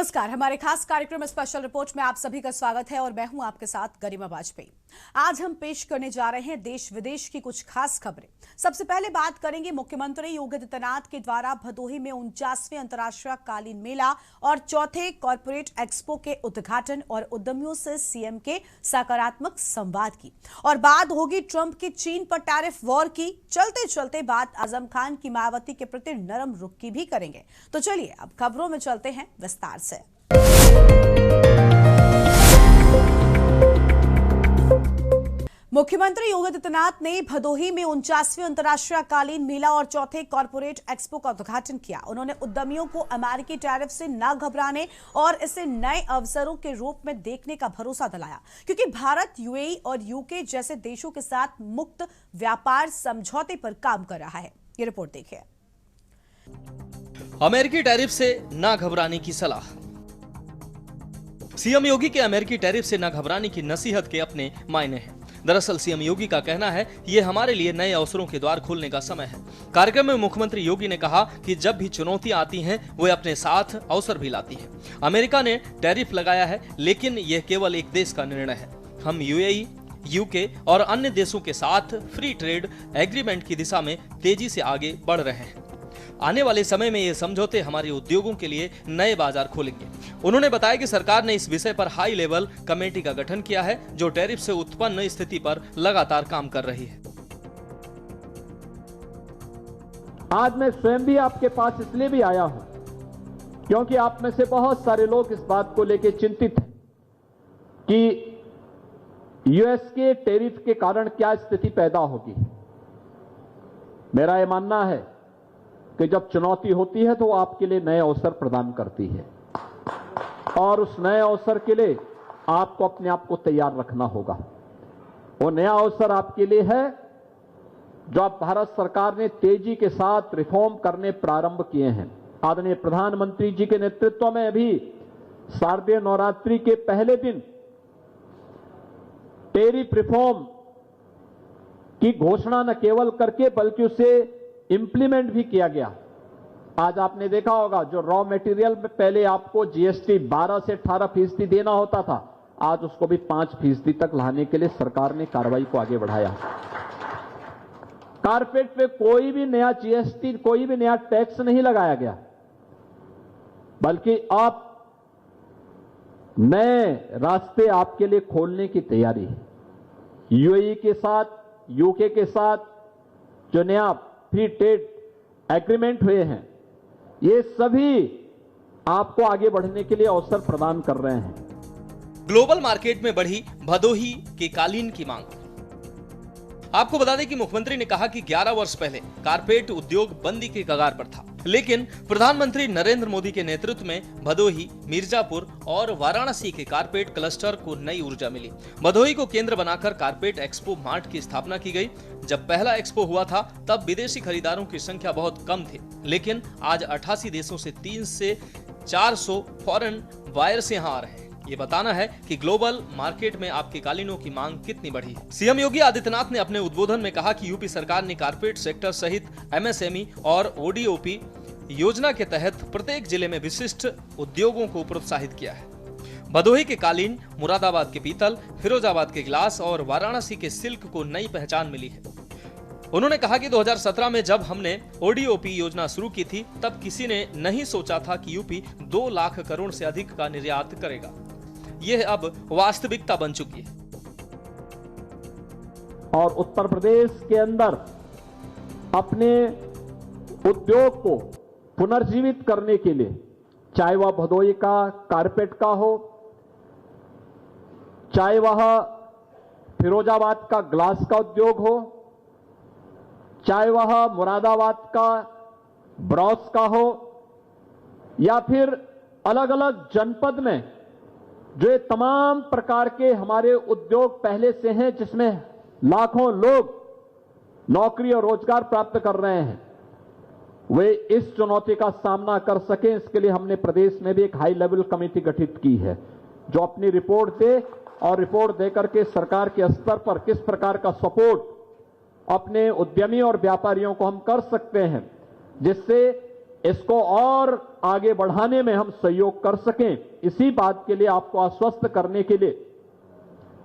नमस्कार। हमारे खास कार्यक्रम स्पेशल रिपोर्ट में आप सभी का स्वागत है और मैं हूं आपके साथ गरिमा वाजपेयी। आज हम पेश करने जा रहे हैं देश विदेश की कुछ खास खबरें। सबसे पहले बात करेंगे मुख्यमंत्री योगी आदित्यनाथ के द्वारा भदोही में 49वें अंतर्राष्ट्रीय कालीन मेला और चौथे कॉर्पोरेट एक्सपो के उद्घाटन और उद्यमियों से सीएम के सकारात्मक संवाद की। और बात होगी ट्रंप की चीन पर टैरिफ वॉर की। चलते चलते बात आजम खान की मायावती के प्रति नरम रुख की भी करेंगे। तो चलिए अब खबरों में चलते हैं विस्तार से। मुख्यमंत्री योगी आदित्यनाथ ने भदोही में 49वें अंतर्राष्ट्रीय कालीन मेला और चौथे कॉर्पोरेट एक्सपो का उद्घाटन किया। उन्होंने उद्यमियों को अमेरिकी टैरिफ से न घबराने और इसे नए अवसरों के रूप में देखने का भरोसा दिलाया, क्योंकि भारत यूएई और यूके जैसे देशों के साथ मुक्त व्यापार समझौते पर काम कर रहा है। ये रिपोर्ट देखिए। अमेरिकी टैरिफ से न घबराने की सलाह। सीएम योगी के अमेरिकी टैरिफ से न घबराने की नसीहत के अपने मायने हैं। दरअसल सीएम योगी का कहना है ये हमारे लिए नए अवसरों के द्वार खोलने का समय है। कार्यक्रम में मुख्यमंत्री योगी ने कहा कि जब भी चुनौतियां आती हैं वे अपने साथ अवसर भी लाती हैं। अमेरिका ने टैरिफ लगाया है, लेकिन यह केवल एक देश का निर्णय है। हम यूएई, यूके और अन्य देशों के साथ फ्री ट्रेड एग्रीमेंट की दिशा में तेजी से आगे बढ़ रहे हैं। आने वाले समय में ये समझौते हमारे उद्योगों के लिए नए बाजार खोलेंगे। उन्होंने बताया कि सरकार ने इस विषय पर हाई लेवल कमेटी का गठन किया है, जो टैरिफ से उत्पन्न स्थिति पर लगातार काम कर रही है। आज मैं स्वयं भी आपके पास इसलिए भी आया हूं क्योंकि आप में से बहुत सारे लोग इस बात को लेकर चिंतित हैं कि यूएस के टैरिफ के कारण क्या स्थिति पैदा होगी। मेरा यह मानना है कि जब चुनौती होती है तो वो आपके लिए नए अवसर प्रदान करती है और उस नए अवसर के लिए आपको अपने आप को तैयार रखना होगा। वो नया अवसर आपके लिए है जो अब भारत सरकार ने तेजी के साथ रिफॉर्म करने प्रारंभ किए हैं। आदरणीय प्रधानमंत्री जी के नेतृत्व में अभी शारदीय नवरात्रि के पहले दिन टैरिफ रिफॉर्म की घोषणा न केवल करके बल्कि उसे इंप्लीमेंट भी किया गया। आज आपने देखा होगा जो रॉ मटेरियल में पहले आपको जीएसटी 12 से 18% देना होता था, आज उसको भी 5% तक लाने के लिए सरकार ने कार्रवाई को आगे बढ़ाया। कारपेट पे कोई भी नया जीएसटी, कोई भी नया टैक्स नहीं लगाया गया, बल्कि आप नए रास्ते आपके लिए खोलने की तैयारी है। यूएई के साथ, यूके के साथ जो नया फ्री ट्रेड एग्रीमेंट हुए हैं, ये सभी आपको आगे बढ़ने के लिए अवसर प्रदान कर रहे हैं। ग्लोबल मार्केट में बढ़ी भदोही के कालीन की मांग। आपको बता दें कि मुख्यमंत्री ने कहा कि 11 वर्ष पहले कारपेट उद्योग बंदी के कगार पर था, लेकिन प्रधानमंत्री नरेंद्र मोदी के नेतृत्व में भदोही, मिर्जापुर और वाराणसी के कारपेट क्लस्टर को नई ऊर्जा मिली। भदोही को केंद्र बनाकर कारपेट एक्सपो मार्ट की स्थापना की गई। जब पहला एक्सपो हुआ था तब विदेशी खरीदारों की संख्या बहुत कम थी, लेकिन आज 88 देशों से 300 से 400 फॉरेन बायर्स यहां आ रहे हैं। ये बताना है कि ग्लोबल मार्केट में आपके कालीनों की मांग कितनी बढ़ी है। सीएम योगी आदित्यनाथ ने अपने उद्बोधन में कहा कि यूपी सरकार ने कारपेट सेक्टर सहित एमएसएमई और ओडीओपी योजना के तहत प्रत्येक जिले में विशिष्ट उद्योगों को प्रोत्साहित किया है। भदोही के कालीन, मुरादाबाद के पीतल, फिरोजाबाद के ग्लास और वाराणसी के सिल्क को नई पहचान मिली है। उन्होंने कहा कि 2017 में जब हमने ओडीओपी योजना शुरू की थी तब किसी ने नहीं सोचा था कि यूपी 2 लाख करोड़ से अधिक का निर्यात करेगा। यह अब वास्तविकता बन चुकी है। और उत्तर प्रदेश के अंदर अपने उद्योग को पुनर्जीवित करने के लिए, चाहे वह भदोही का कारपेट का हो, चाहे वह फिरोजाबाद का ग्लास का उद्योग हो, चाहे वह मुरादाबाद का ब्रॉस का हो, या फिर अलग अलग जनपद में जो तमाम प्रकार के हमारे उद्योग पहले से हैं, जिसमें लाखों लोग नौकरी और रोजगार प्राप्त कर रहे हैं, वे इस चुनौती का सामना कर सकें, इसके लिए हमने प्रदेश में भी एक हाई लेवल कमेटी गठित की है, जो अपनी रिपोर्ट दे और रिपोर्ट देकर के सरकार के स्तर पर किस प्रकार का सपोर्ट अपने उद्यमी और व्यापारियों को हम कर सकते हैं, जिससे इसको और आगे बढ़ाने में हम सहयोग कर सकें, इसी बात के लिए आपको आश्वस्त करने के लिए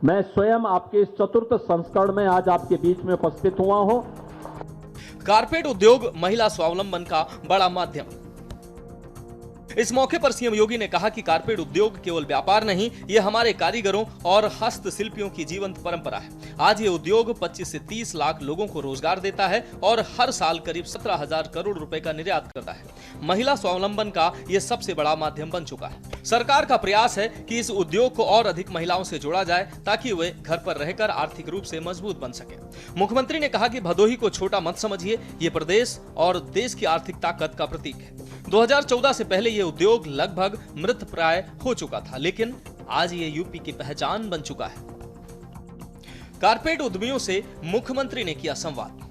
मैं स्वयं आपके इस चतुर्थ संस्करण में आज आपके बीच में उपस्थित हुआ हूं। कारपेट उद्योग महिला स्वावलंबन का बड़ा माध्यम। इस मौके पर सीएम योगी ने कहा कि कारपेट उद्योग केवल व्यापार नहीं, यह हमारे कारीगरों और हस्तशिल्पियों की जीवंत परंपरा है। आज ये उद्योग 25 से 30 लाख लोगों को रोजगार देता है और हर साल करीब 17,000 करोड़ रुपए का निर्यात करता है। महिला स्वावलंबन का यह सबसे बड़ा माध्यम बन चुका है। सरकार का प्रयास है कि इस उद्योग को और अधिक महिलाओं से जोड़ा जाए ताकि वे घर पर रहकर आर्थिक रूप से मजबूत बन सके। मुख्यमंत्री ने कहा कि भदोही को छोटा मत समझिए, ये प्रदेश और देश की आर्थिक ताकत का प्रतीक है। 2014 से पहले यह उद्योग लगभग मृत प्राय हो चुका था, लेकिन आज ये यूपी की पहचान बन चुका है। कारपेट उद्यमियों से मुख्यमंत्री ने किया संवाद।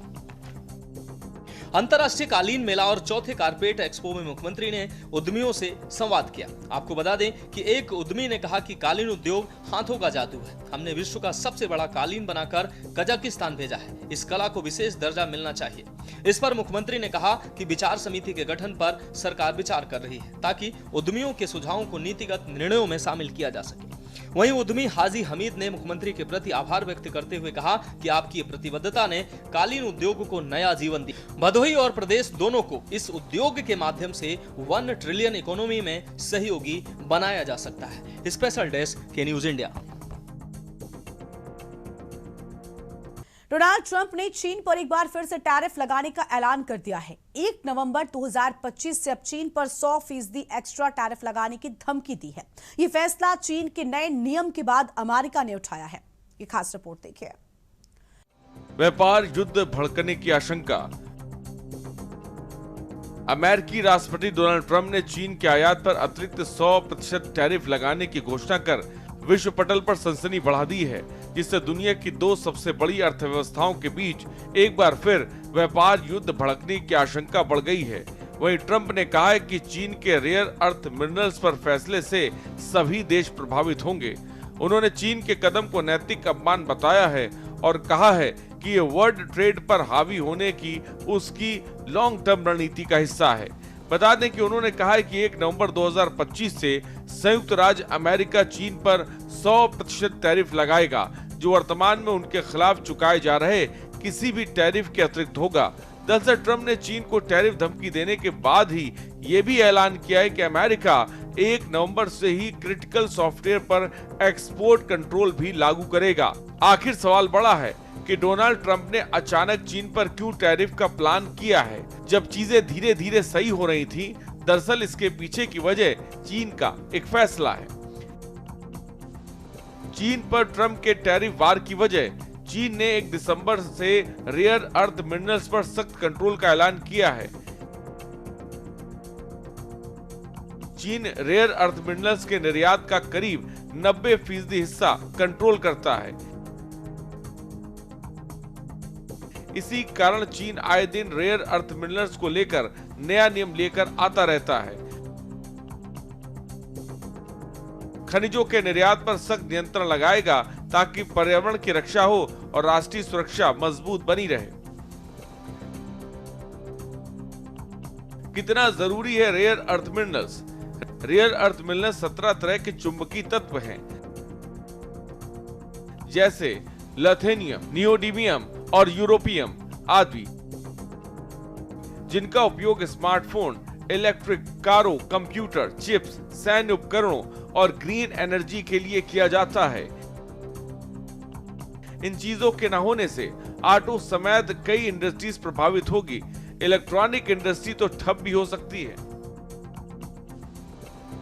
अंतर्राष्ट्रीय कालीन मेला और चौथे कारपेट एक्सपो में मुख्यमंत्री ने उद्यमियों से संवाद किया। आपको बता दें कि एक उद्यमी ने कहा कि कालीन उद्योग हाथों का जादू है। हमने विश्व का सबसे बड़ा कालीन बनाकर कजाकिस्तान भेजा है। इस कला को विशेष दर्जा मिलना चाहिए। इस पर मुख्यमंत्री ने कहा कि विचार समिति के गठन पर सरकार विचार कर रही है ताकि उद्यमियों के सुझावों को नीतिगत निर्णयों में शामिल किया जा सके। वहीं उद्यमी हाजी हमीद ने मुख्यमंत्री के प्रति आभार व्यक्त करते हुए कहा कि आपकी प्रतिबद्धता ने कालीन उद्योग को नया जीवन दिया। भदोही और प्रदेश दोनों को इस उद्योग के माध्यम से 1 ट्रिलियन इकोनॉमी में सहयोगी बनाया जा सकता है। स्पेशल डेस्क के न्यूज इंडिया। डोनाल्ड ट्रंप ने चीन पर एक बार फिर से टैरिफ लगाने का ऐलान कर दिया है। 1 नवंबर 2025 से अब चीन पर 100% एक्स्ट्रा टैरिफ लगाने की धमकी दी है। ये फैसला चीन के नए नियम के बाद अमेरिका ने उठाया है। ये खास रिपोर्ट देखिए। व्यापार युद्ध भड़कने की आशंका। अमेरिकी राष्ट्रपति डोनाल्ड ट्रंप ने चीन के आयात पर अतिरिक्त 100% टैरिफ लगाने की घोषणा कर विश्व पटल पर सनसनी बढ़ा दी है, जिससे दुनिया की 2 सबसे बड़ी अर्थव्यवस्थाओं के बीच एक बार फिर व्यापार युद्ध भड़कने की आशंका बढ़ गई है। वहीं ट्रंप ने कहा है कि चीन के रेयर अर्थ मिनरल्स पर फैसले से सभी देश प्रभावित होंगे। उन्होंने चीन के कदम को नैतिक अपमान बताया है और कहा है कि ये वर्ल्ड ट्रेड पर हावी होने की उसकी लॉन्ग टर्म रणनीति का हिस्सा है। बता दें कि उन्होंने कहा है कि 1 नवंबर 2025 से संयुक्त राज्य अमेरिका चीन पर 100% टैरिफ लगाएगा, जो वर्तमान में उनके खिलाफ चुकाए जा रहे किसी भी टैरिफ के अतिरिक्त होगा। दरअसल ट्रंप ने चीन को टैरिफ धमकी देने के बाद ही ये भी ऐलान किया है कि अमेरिका 1 नवंबर से ही क्रिटिकल सॉफ्टवेयर पर एक्सपोर्ट कंट्रोल भी लागू करेगा। आखिर सवाल बड़ा है कि डोनाल्ड ट्रंप ने अचानक चीन पर क्यों टैरिफ का प्लान किया है, जब चीजें धीरे धीरे सही हो रही थी। दरअसल इसके पीछे की वजह चीन का एक फैसला है। चीन पर ट्रंप के टैरिफ वार की वजह चीन ने 1 दिसंबर से रेयर अर्थ मिनरल्स पर सख्त कंट्रोल का ऐलान किया है। चीन रेयर अर्थ मिनरल्स के निर्यात का करीब 90% हिस्सा कंट्रोल करता है। इसी कारण चीन आए दिन रेयर अर्थ मिनरल्स को लेकर नया नियम लेकर आता रहता है। खनिजों के निर्यात पर सख्त नियंत्रण लगाएगा ताकि पर्यावरण की रक्षा हो और राष्ट्रीय सुरक्षा मजबूत बनी रहे। कितना जरूरी है rare earth minerals? Rare earth minerals 17 तरह के चुंबकीय तत्व हैं, जैसे लथेनियम, नियोडीमियम और यूरोपियम आदि, जिनका उपयोग स्मार्टफोन, इलेक्ट्रिक कारों, कंप्यूटर, चिप्स, सैन्य उपकरणों और ग्रीन एनर्जी के लिए किया जाता है। इन चीजों के न होने से ऑटो समेत कई इंडस्ट्रीज प्रभावित होगी। इलेक्ट्रॉनिक इंडस्ट्री तो ठप भी हो सकती है।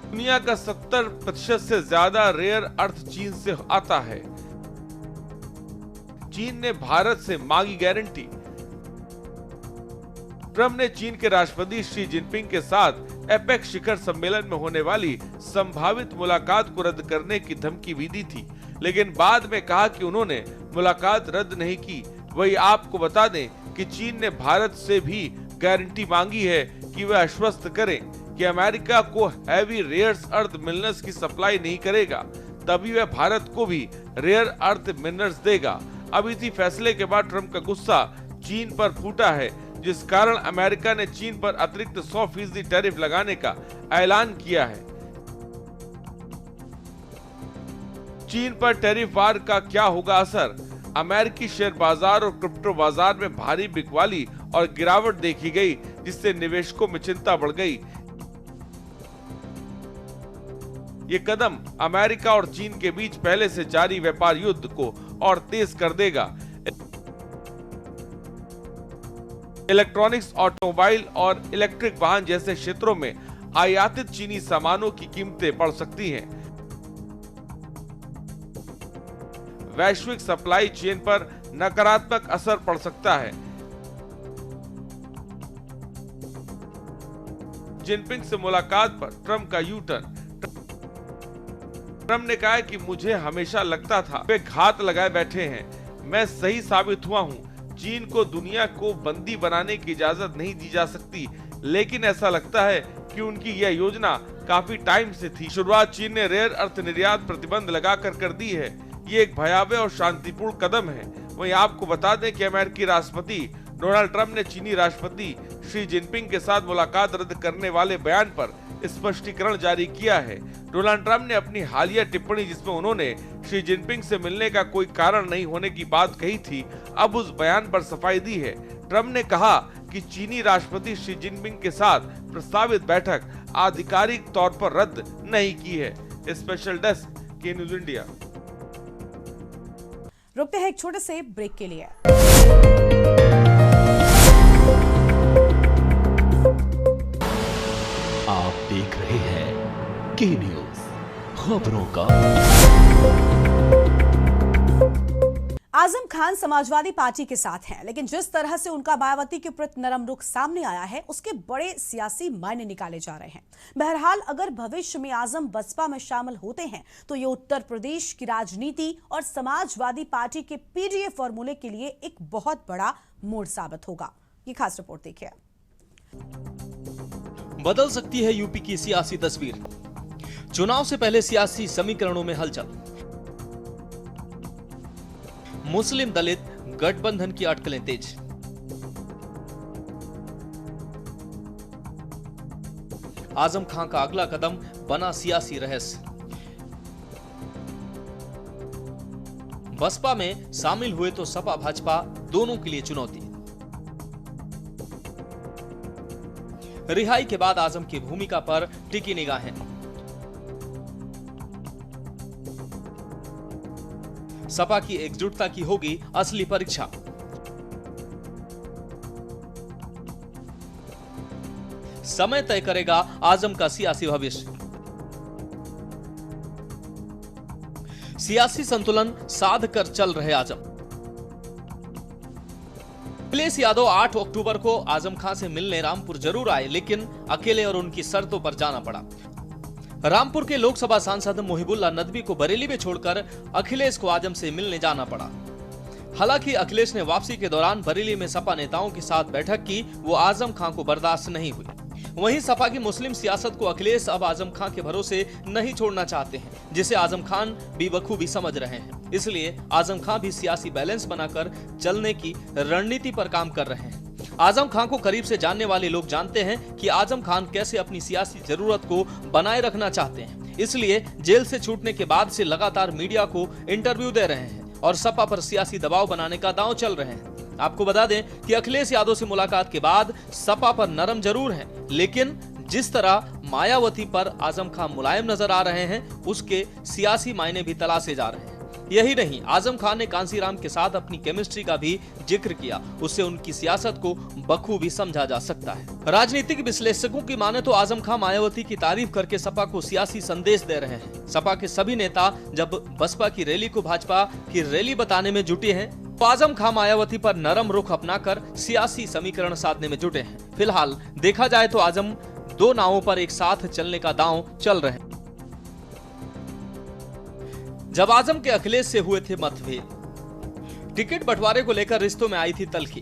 दुनिया का 70% से ज्यादा रेयर अर्थ चीन से आता है। चीन ने भारत से मांगी गारंटी। ट्रंप ने चीन के राष्ट्रपति शी जिनपिंग के साथ एपेक शिखर सम्मेलन में होने वाली संभावित मुलाकात को रद्द करने की धमकी भी दी थी, लेकिन बाद में कहा कि उन्होंने मुलाकात रद्द नहीं की। वही आपको बता दें कि चीन ने भारत से भी गारंटी मांगी है कि वह आश्वस्त करें कि अमेरिका को हैवी रेयर अर्थ मिनरल्स की सप्लाई नहीं करेगा, तभी वह भारत को भी रेयर अर्थ मिनरल्स देगा। अब इसी फैसले के बाद ट्रंप का गुस्सा चीन पर फूटा है, जिस कारण अमेरिका ने चीन पर अतिरिक्त 100% टैरिफ लगाने का ऐलान किया है। चीन पर टैरिफ वार का क्या होगा असर? अमेरिकी शेयर बाजार और क्रिप्टो बाजार में भारी बिकवाली और गिरावट देखी गई, जिससे निवेशकों में चिंता बढ़ गई। ये कदम अमेरिका और चीन के बीच पहले से जारी व्यापार युद्ध को और तेज कर देगा। इलेक्ट्रॉनिक्स, ऑटोमोबाइल और इलेक्ट्रिक वाहन जैसे क्षेत्रों में आयातित चीनी सामानों की कीमतें बढ़ सकती हैं। वैश्विक सप्लाई चेन पर नकारात्मक असर पड़ सकता है। जिनपिंग से मुलाकात पर ट्रंप का यू टर्न। ट्रंप ने कहा कि मुझे हमेशा लगता था वे घात लगाए बैठे हैं, मैं सही साबित हुआ हूं। चीन को दुनिया को बंदी बनाने की इजाजत नहीं दी जा सकती, लेकिन ऐसा लगता है कि उनकी यह योजना काफी टाइम से थी। शुरुआत चीन ने रेयर अर्थ निर्यात प्रतिबंध लगाकर कर दी है। ये एक भयावह और शांतिपूर्ण कदम है। वहीं आपको बता दें कि अमेरिकी राष्ट्रपति डोनाल्ड ट्रंप ने चीनी राष्ट्रपति शी जिनपिंग के साथ मुलाकात रद्द करने वाले बयान पर स्पष्टीकरण जारी किया है। डोनाल्ड ट्रंप ने अपनी हालिया टिप्पणी, जिसमें उन्होंने शी जिनपिंग से मिलने का कोई कारण नहीं होने की बात कही थी, अब उस बयान पर सफाई दी है। ट्रंप ने कहा कि चीनी राष्ट्रपति शी जिनपिंग के साथ प्रस्तावित बैठक आधिकारिक तौर पर रद्द नहीं की है। स्पेशल डेस्क के न्यूज इंडिया। रुकते हैं एक छोटे से ब्रेक के लिए। आप देख रहे हैं के न्यूज, खबरों का। आजम खान समाजवादी पार्टी के साथ हैं, लेकिन जिस तरह से उनका मायावती के प्रति नरम रुख सामने आया है, उसके बड़े सियासी मायने निकाले जा रहे हैं। बहरहाल, अगर भविष्य में आजम बसपा में शामिल होते हैं तो ये उत्तर प्रदेश की राजनीति और समाजवादी पार्टी के पीडीए फॉर्मूले के लिए एक बहुत बड़ा मोड़ साबित होगा। ये खास रिपोर्ट देखिए। बदल सकती है यूपी की सियासी तस्वीर। चुनाव से पहले सियासी समीकरणों में हलचल। मुस्लिम दलित गठबंधन की अटकलें तेज। आजम खान का अगला कदम बना सियासी रहस्य। बसपा में शामिल हुए तो सपा भाजपा दोनों के लिए चुनौती। रिहाई के बाद आजम की भूमिका पर टिकी निगाहें। सपा की एकजुटता की होगी असली परीक्षा। समय तय करेगा आजम का सियासी भविष्य। सियासी संतुलन साध कर चल रहे आजम। अखिलेश यादव 8 अक्टूबर को आजम खान से मिलने रामपुर जरूर आए, लेकिन अकेले और उनकी शर्तों पर जाना पड़ा। रामपुर के लोकसभा सांसद मुहिबुल्लाह नदवी को बरेली में छोड़कर अखिलेश को आजम से मिलने जाना पड़ा। हालांकि अखिलेश ने वापसी के दौरान बरेली में सपा नेताओं के साथ बैठक की, वो आजम खान को बर्दाश्त नहीं हुई। वहीं सपा की मुस्लिम सियासत को अखिलेश अब आजम खान के भरोसे नहीं छोड़ना चाहते हैं, जिसे आजम खान भी बखूबी समझ रहे हैं। इसलिए आजम खान भी सियासी बैलेंस बनाकर चलने की रणनीति पर काम कर रहे हैं। आजम खान को करीब से जानने वाले लोग जानते हैं कि आजम खान कैसे अपनी सियासी जरूरत को बनाए रखना चाहते हैं। इसलिए जेल से छूटने के बाद से लगातार मीडिया को इंटरव्यू दे रहे हैं और सपा पर सियासी दबाव बनाने का दांव चल रहे हैं। आपको बता दें कि अखिलेश यादव से मुलाकात के बाद सपा पर नरम जरूर है, लेकिन जिस तरह मायावती पर आजम खान मुलायम नजर आ रहे हैं, उसके सियासी मायने भी तलाशे जा रहे हैं। यही नहीं, आजम खान ने कांसीराम के साथ अपनी केमिस्ट्री का भी जिक्र किया, उससे उनकी सियासत को बखूबी समझा जा सकता है। राजनीतिक विश्लेषकों की माने तो आजम खान मायावती की तारीफ करके सपा को सियासी संदेश दे रहे हैं। सपा के सभी नेता जब बसपा की रैली को भाजपा की रैली बताने में जुटे हैं, तो आजम खान मायावती पर नरम रुख अपनाकर सियासी समीकरण साधने में जुटे हैं। फिलहाल देखा जाए तो आजम दो नावों पर एक साथ चलने का दांव चल रहे हैं। जब आजम के अखिलेश से हुए थे मतभेद, टिकट बंटवारे को लेकर रिश्तों में आई थी तल्खी।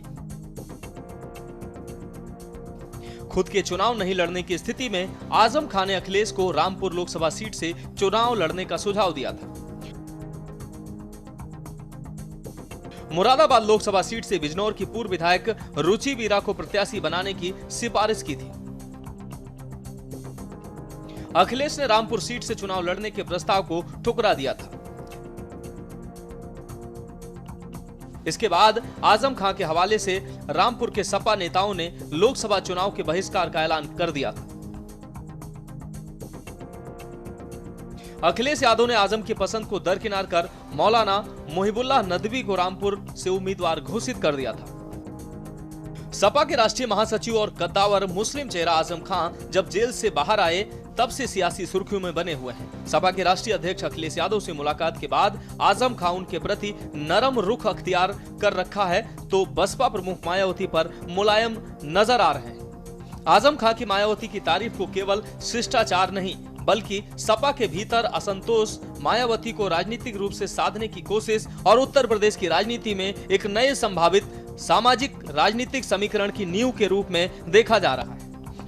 खुद के चुनाव नहीं लड़ने की स्थिति में आजम खान ने अखिलेश को रामपुर लोकसभा सीट से चुनाव लड़ने का सुझाव दिया था। मुरादाबाद लोकसभा सीट से बिजनौर की पूर्व विधायक रुचि वीरा को प्रत्याशी बनाने की सिफारिश की थी। अखिलेश ने रामपुर सीट से चुनाव लड़ने के प्रस्ताव को ठुकरा दिया था। इसके बाद आजम खां के हवाले से रामपुर के सपा नेताओं ने लोकसभा चुनाव के बहिष्कार का ऐलान कर दिया था। अखिलेश यादव ने आजम की पसंद को दरकिनार कर मौलाना मोहिबुल्लाह नदवी को रामपुर से उम्मीदवार घोषित कर दिया था। सपा के राष्ट्रीय महासचिव और कद्दावर मुस्लिम चेहरा आजम खां जब जेल से बाहर आए तब से सियासी सुर्खियों में बने हुए हैं। सपा के राष्ट्रीय अध्यक्ष अखिलेश यादव से मुलाकात के बाद आजम खां उनके प्रति नरम रुख अख्तियार कर रखा है, तो बसपा प्रमुख मायावती पर मुलायम नजर आ रहे हैं। आजम खां की मायावती की तारीफ को केवल शिष्टाचार नहीं बल्कि सपा के भीतर असंतोष, मायावती को राजनीतिक रूप से साधने की कोशिश और उत्तर प्रदेश की राजनीति में एक नए संभावित सामाजिक राजनीतिक समीकरण की नींव के रूप में देखा जा रहा है।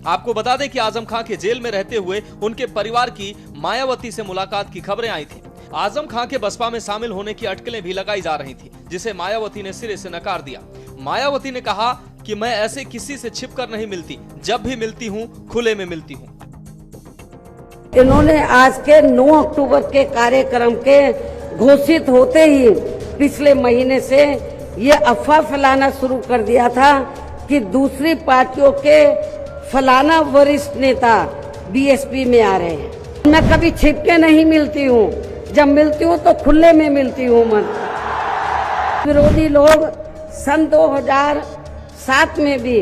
आपको बता दें कि आजम खां के जेल में रहते हुए उनके परिवार की मायावती से मुलाकात की खबरें आई थी। आजम खां के बसपा में शामिल होने की अटकलें भी लगाई जा रही थी, जिसे मायावती ने सिरे से नकार दिया। मायावती ने कहा कि मैं ऐसे किसी से छिपकर नहीं मिलती, जब भी मिलती हूं खुले में मिलती हूं। इन्होंने आज के 9 अक्टूबर के कार्यक्रम के घोषित होते ही पिछले महीने से ये अफवाह फैलाना शुरू कर दिया था कि दूसरी पार्टियों के फलाना वरिष्ठ नेता बीएसपी में आ रहे हैं। मैं कभी छिप के नहीं मिलती हूँ, जब मिलती हूँ तो खुले में मिलती हूँ। विरोधी लोग सन 2007 में भी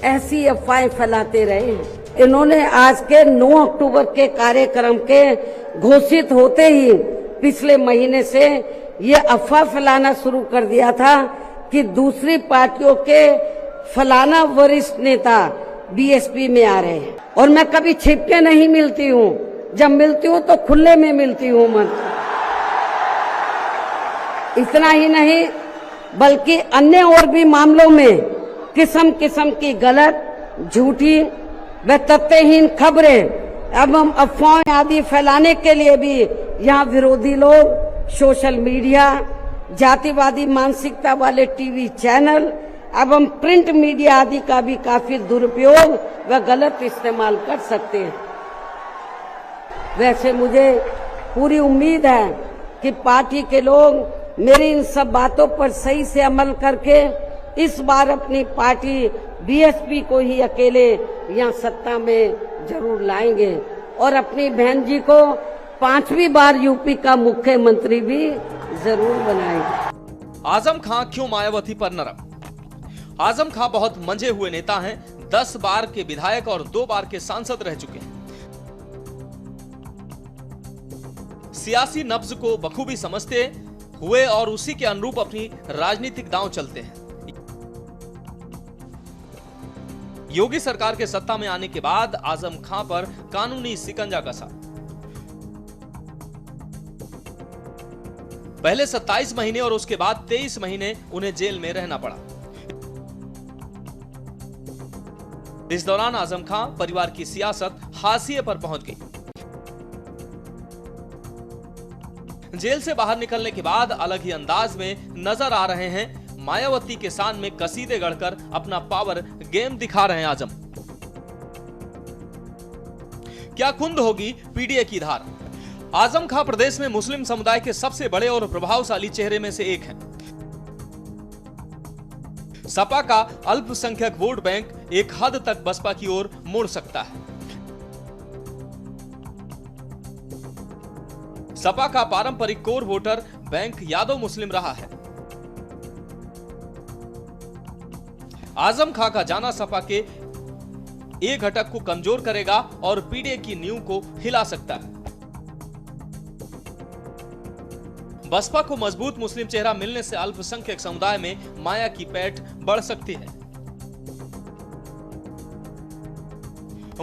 ऐसी अफवाहें फैलाते रहे हैं। इन्होंने आज के 9 अक्टूबर के कार्यक्रम के घोषित होते ही पिछले महीने से ये अफवाह फैलाना शुरू कर दिया था कि दूसरी पार्टियों के फलाना वरिष्ठ नेता बीएसपी में आ रहे हैं, और मैं कभी छिप के नहीं मिलती हूँ, जब मिलती हूँ तो खुले में मिलती हूँ। इतना ही नहीं बल्कि अन्य और भी मामलों में किस्म किस्म की गलत, झूठी व तथ्यहीन खबरें एवं अफवाहें आदि फैलाने के लिए भी यहाँ विरोधी लोग सोशल मीडिया, जातिवादी मानसिकता वाले टीवी चैनल एवं प्रिंट मीडिया आदि का भी काफी दुरुपयोग व गलत इस्तेमाल कर सकते हैं। वैसे मुझे पूरी उम्मीद है कि पार्टी के लोग मेरी इन सब बातों पर सही से अमल करके इस बार अपनी पार्टी बीएसपी को ही अकेले यहाँ सत्ता में जरूर लाएंगे और अपनी बहन जी को 5वीं बार यूपी का मुख्यमंत्री भी जरूर बनाएंगे। आजम खां क्यों मायावती पर नरम? आजम खां बहुत मंझे हुए नेता हैं। 10 बार के विधायक और 2 बार के सांसद रह चुके हैं। सियासी नब्ज को बखूबी समझते हुए और उसी के अनुरूप अपनी राजनीतिक दांव चलते हैं। योगी सरकार के सत्ता में आने के बाद आजम खां पर कानूनी शिकंजा कसा। पहले 27 महीने और उसके बाद 23 महीने उन्हें जेल में रहना पड़ा। इस दौरान आजम खां परिवार की सियासत हाशिए पर पहुंच गई। जेल से बाहर निकलने के बाद अलग ही अंदाज में नजर आ रहे हैं। मायावती के शान में कसीदे गढ़कर अपना पावर गेम दिखा रहे हैं आजम। क्या कुंद होगी पीडीए की धार? आजम खां प्रदेश में मुस्लिम समुदाय के सबसे बड़े और प्रभावशाली चेहरे में से एक हैं। सपा का अल्पसंख्यक वोट बैंक एक हद तक बसपा की ओर मुड़ सकता है। सपा का पारंपरिक कोर वोटर बैंक यादव मुस्लिम रहा है। आजम खां का जाना सपा के एक घटक को कमजोर करेगा और पीडीए की नींव को हिला सकता है। बसपा को मजबूत मुस्लिम चेहरा मिलने से अल्पसंख्यक समुदाय में माया की पैठ बढ़ सकती है।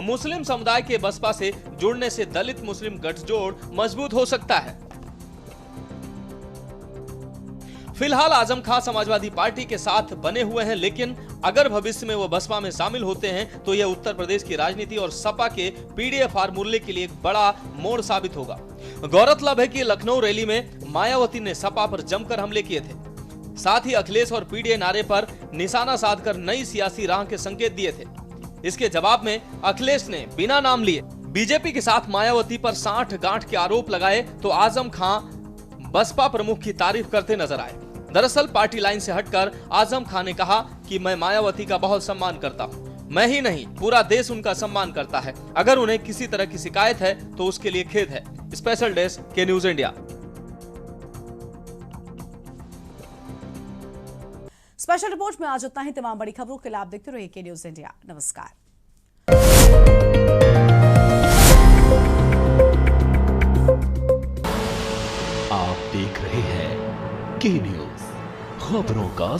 मुस्लिम समुदाय के बसपा से जुड़ने से दलित मुस्लिम गठजोड़ मजबूत हो सकता है। फिलहाल आजम खां समाजवादी पार्टी के साथ बने हुए हैं, लेकिन अगर भविष्य में वो बसपा में शामिल होते हैं तो यह उत्तर प्रदेश की राजनीति और सपा के पीडीए फार्मूले के लिए एक बड़ा मोड़ साबित होगा। गौरतलब है कि लखनऊ रैली में मायावती ने सपा पर जमकर हमले किए थे। साथ ही अखिलेश और पीडीए नारे पर निशाना साधकर नई सियासी राह के संकेत दिए थे। इसके जवाब में अखिलेश ने बिना नाम लिए बीजेपी के साथ मायावती पर 60 गांठ के आरोप लगाए तो आजम खां बसपा प्रमुख की तारीफ करते नजर आए। दरअसल पार्टी लाइन से हटकर आजम खां ने कहा कि मैं मायावती का बहुत सम्मान करता हूं। मैं ही नहीं, पूरा देश उनका सम्मान करता है। अगर उन्हें किसी तरह की शिकायत है तो उसके लिए खेद है। स्पेशल डेस्क के न्यूज इंडिया। स्पेशल रिपोर्ट में आज इतना ही। तमाम बड़ी खबरों के लिए आप देखते रहिए के न्यूज इंडिया। नमस्कार। आप देख रहे हैं के न्यूज, खबरों का